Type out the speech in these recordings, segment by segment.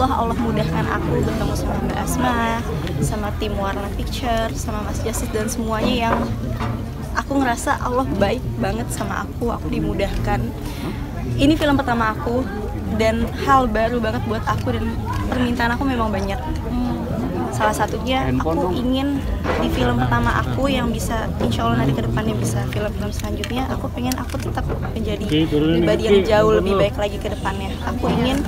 Allah mudahkan aku bertemu sama Mbak Asma, sama tim Warna Picture, sama Mas Justice dan semuanya yang aku ngerasa Allah baik banget sama aku dimudahkan. Ini film pertama aku dan hal baru banget buat aku dan permintaan aku memang banyak. Salah satunya aku ingin di film pertama aku yang bisa insya Allah nanti ke depannya bisa film-film selanjutnya, aku pengen aku tetap menjadi pribadi yang jauh lebih baik lagi ke depannya. Aku ingin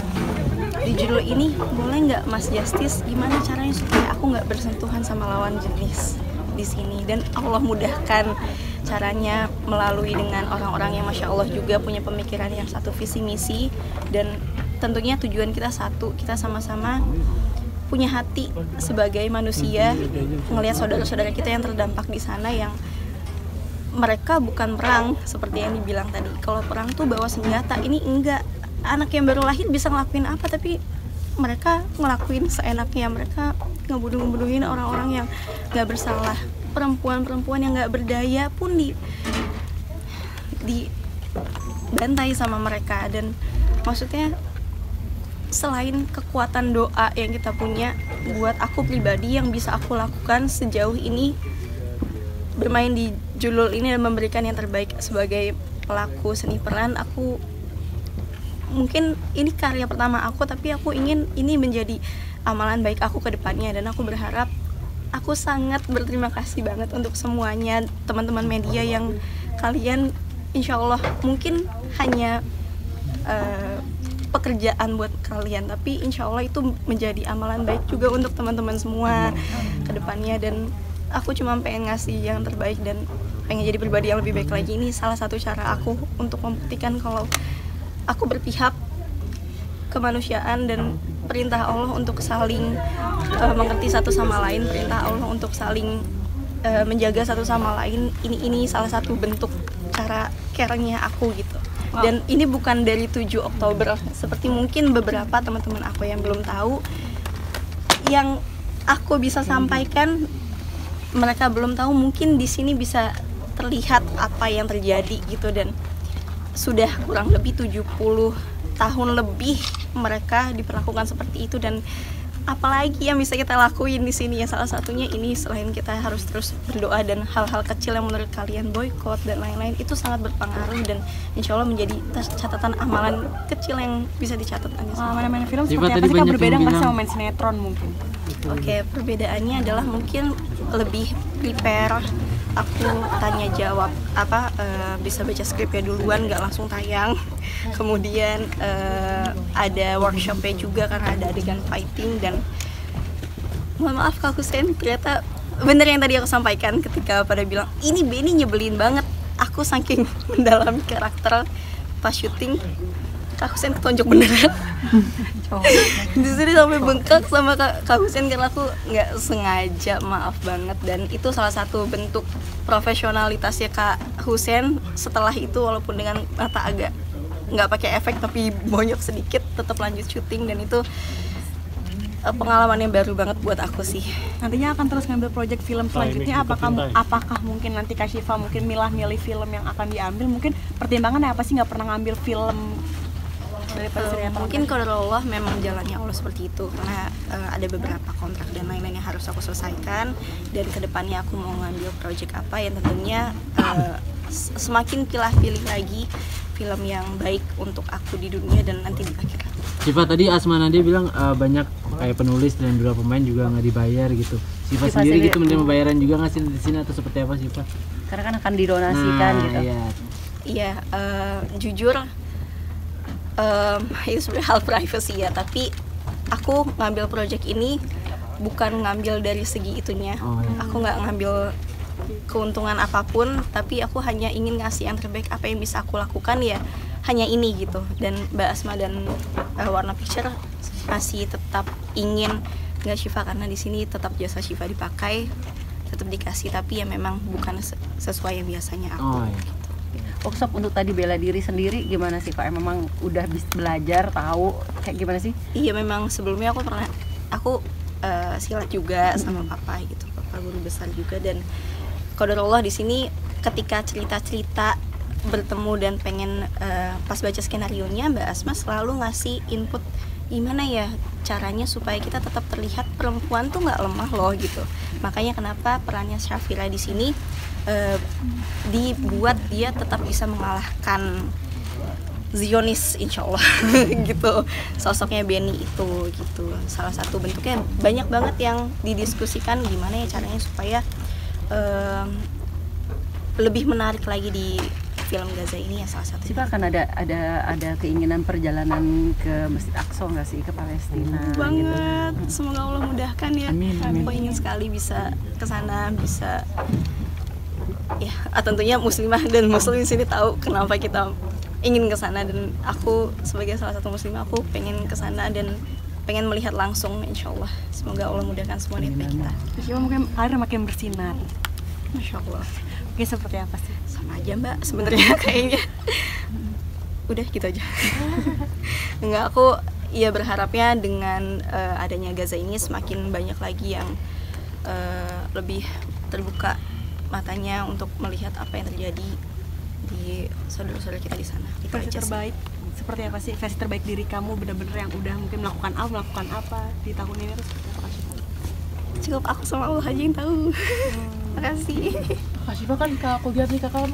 di judul ini, boleh nggak Mas Justice, gimana caranya supaya aku nggak bersentuhan sama lawan jenis di sini, dan Allah mudahkan caranya melalui dengan orang-orang yang Masya Allah juga punya pemikiran yang satu visi misi, dan tentunya tujuan kita satu, kita sama-sama punya hati sebagai manusia ngelihat saudara-saudara kita yang terdampak di sana, yang mereka bukan perang seperti yang dibilang tadi. Kalau perang tuh bawa senjata, ini enggak. Anak yang baru lahir bisa ngelakuin apa, tapi mereka ngelakuin seenaknya. Mereka ngebunuhin orang-orang yang nggak bersalah, perempuan-perempuan yang nggak berdaya pun dibantai sama mereka. Dan maksudnya selain kekuatan doa yang kita punya, buat aku pribadi yang bisa aku lakukan sejauh ini bermain di judul ini dan memberikan yang terbaik sebagai pelaku seni peran. Aku mungkin ini karya pertama aku, tapi aku ingin ini menjadi amalan baik aku ke depannya, dan aku berharap, aku sangat berterima kasih banget untuk semuanya, teman-teman media yang kalian insya Allah mungkin hanya pekerjaan buat kalian, tapi insya Allah itu menjadi amalan baik juga untuk teman-teman semua ke depannya. Dan aku cuma pengen ngasih yang terbaik dan pengen jadi pribadi yang lebih baik lagi. Ini salah satu cara aku untuk membuktikan kalau aku berpihak kemanusiaan dan perintah Allah untuk saling mengerti satu sama lain, perintah Allah untuk saling menjaga satu sama lain. Ini salah satu bentuk cara care-nya aku gitu. Dan ini bukan dari 7 Oktober, seperti mungkin beberapa teman-teman aku yang belum tahu. Yang aku bisa sampaikan, mereka belum tahu, mungkin di sini bisa terlihat apa yang terjadi gitu. Dan sudah kurang lebih 70 tahun lebih mereka diperlakukan seperti itu, dan apalagi yang bisa kita lakuin di sini ya, salah satunya ini, selain kita harus terus berdoa dan hal-hal kecil yang menurut kalian boykot dan lain-lain itu sangat berpengaruh, dan insya Allah menjadi catatan amalan kecil yang bisa dicatat aja. Main film seperti apa sih, berbeda nggak sama main sinetron mungkin? Oke, perbedaannya adalah mungkin lebih prepare, aku tanya jawab bisa baca skripnya duluan, nggak langsung tayang. Kemudian ada workshopnya juga karena ada adegan fighting. Dan mohon maaf Kak Hussein, ternyata bener yang tadi aku sampaikan ketika pada bilang ini Benny nyebelin banget, aku saking mendalami karakter pas syuting, Kak Hussein ketonjok beneran. Di sini sampai bengkak sama Kak Hussein karena aku nggak sengaja, maaf banget. Dan itu salah satu bentuk profesionalitasnya Kak Hussein. Setelah itu walaupun dengan mata agak nggak pakai efek tapi bonyok sedikit, tetap lanjut syuting, dan itu pengalaman yang baru banget buat aku sih. Nantinya akan terus ngambil project film selanjutnya, apakah mungkin nanti Kak Syifa mungkin milih film yang akan diambil, mungkin pertimbangannya apa sih nggak pernah ngambil film daripada sinetron? Mungkin kalau Allah memang jalannya Allah seperti itu, karena ada beberapa kontrak dan lain-lain yang harus aku selesaikan, dan kedepannya aku mau ngambil project apa yang tentunya semakin pilih lagi film yang baik untuk aku di dunia dan nanti di akhirat. Syifa, tadi Asma Nadia bilang banyak kayak penulis dan beberapa pemain juga nggak dibayar gitu. Syifa sendiri gitu menerima bayaran juga nggak sih di sini atau seperti apa Syifa? Karena kan akan didonasikan gitu. Iya, jujur itu sebenarnya hal privacy ya, tapi aku ngambil project ini bukan ngambil dari segi itunya. Aku nggak ngambil keuntungan apapun, tapi aku hanya ingin ngasih yang terbaik. Apa yang bisa aku lakukan ya hanya ini gitu. Dan Mbak Asma dan Warna Picture masih tetap ingin nggak Syifa, karena di sini tetap jasa Syifa dipakai, tetap dikasih, tapi ya memang bukan sesuai yang biasanya aku. Gitu. Workshop untuk tadi bela diri sendiri gimana sih Pak? Memang udah belajar tahu kayak gimana sih? Iya, memang sebelumnya aku silat juga sama papa gitu, papa guru besar juga. Dan qadarullah di sini ketika cerita-cerita bertemu dan pengen pas baca skenarionya, Mbak Asma selalu ngasih input gimana ya caranya supaya kita tetap terlihat perempuan tuh nggak lemah loh gitu. Makanya kenapa perannya Syafira di sini dibuat dia tetap bisa mengalahkan Zionis insya Allah gitu. Sosoknya Benny itu gitu. Salah satu bentuknya banyak banget yang didiskusikan gimana ya caranya supaya lebih menarik lagi di film Gaza ini ya salah satu. Siapa akan ada keinginan perjalanan ke Masjid Aqsa nggak sih, ke Palestina? Banget. Semoga Allah mudahkan ya. Amin, amin. Aku ingin sekali bisa ke sana, bisa ya tentunya muslimah dan muslim di sini tahu kenapa kita ingin ke sana, dan aku sebagai salah satu muslimah aku pengen ke sana dan pengen melihat langsung insya Allah. Semoga Allah mudahkan semua niat baik kita. Siapa mungkin karir makin bersinar. Masya Allah. Mungkin seperti apa sih? Sama aja Mbak sebenarnya kayaknya. Udah gitu aja. Enggak, aku ya berharapnya dengan adanya Gaza ini semakin banyak lagi yang lebih terbuka matanya untuk melihat apa yang terjadi di saudara-saudara kita di sana. Itu Versi aja sih. terbaik seperti apa sih? Versi terbaik diri kamu bener-bener yang udah mungkin melakukan apa di tahun ini terus seperti apa sih? Cukup aku sama Allah aja yang tahu. Makasih. Kasih kan kak aku lihat nih kakak